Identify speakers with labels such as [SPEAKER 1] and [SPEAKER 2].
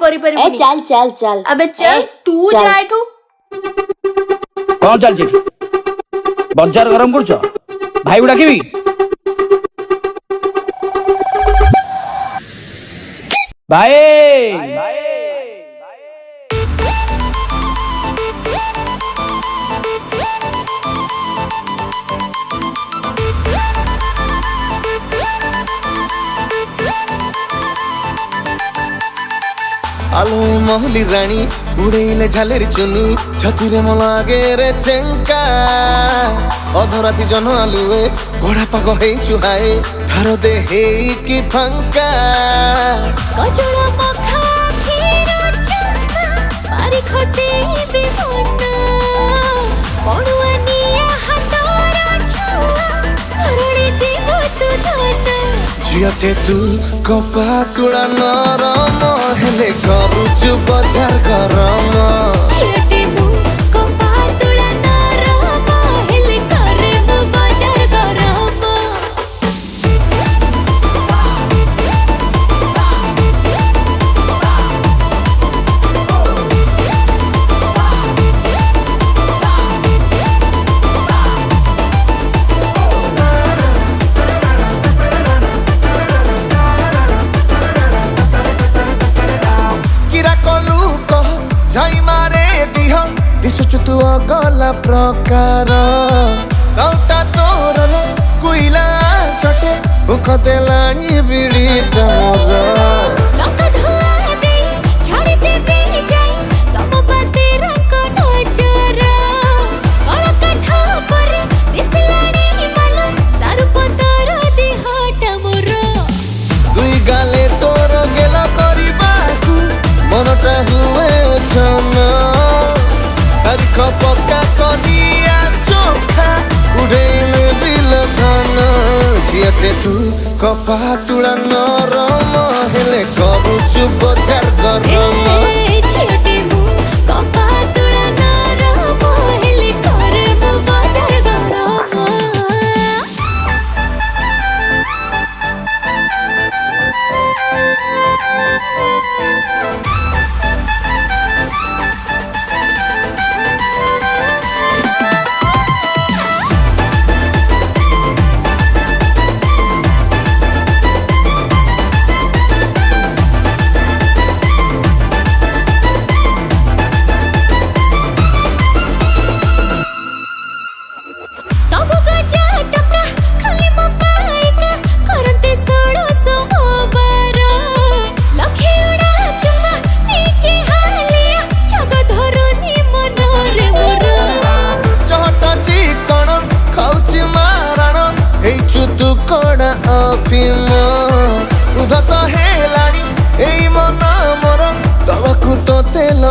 [SPEAKER 1] करी परिबुनी।
[SPEAKER 2] चल चल चल
[SPEAKER 1] अबे चल तू जा एठू।
[SPEAKER 3] कौन चल जेठी बजार गरम करछ भाई गुडा केबी भाई
[SPEAKER 4] आलोए महली रानी उड़ेले झालेर चुनी छतिरे मलागे रे चेंका अधराती जन आलुए घोड़ा पाग हे चुहाए धार दे हे की फंका
[SPEAKER 2] कजड़ा मखा फिरो चुम्मा मारी खसे बिमना पड़ुआ निया हातरा छुआ हरणे जीव तू धना
[SPEAKER 4] जियाटे तू कपा तुड़ा नरम हेले करूचु बजार गरम
[SPEAKER 2] छियटे मु कपा तुड़ा नरम हेले करे मु बजार गरम
[SPEAKER 4] तू अगला प्रकार कौटा तोरल कुइला चटे मुख देलाणी बिड़ी टमर
[SPEAKER 2] लका धुआ दे छाड़ी दे बे जाई तम बाते रंग नजर कळ काठा पर दिसलाणी माल सारु पतर देहट मोर
[SPEAKER 4] दुई गाले तोर गेला करिबाकू मनटा हुए छन हरख पक्का कनिया चोखा उड़ेले बिल धन सियटे तू कपा तुड़ा नरम हेले करूचु बजार गरम
[SPEAKER 2] छियटे मु कपा तुड़ा नरम हेले करे मु बजार गरम सब गजा टका खाली म पाएका करते सोडो सोमबार लखे उडा चुम्मा नीके हालिया जग धरुनी मनरे मोर
[SPEAKER 4] चहटा चिकन खाउची मारण हेचु तू कड़ा अफिम उधत हेलाणी एई मन मोर तबकु तो तेल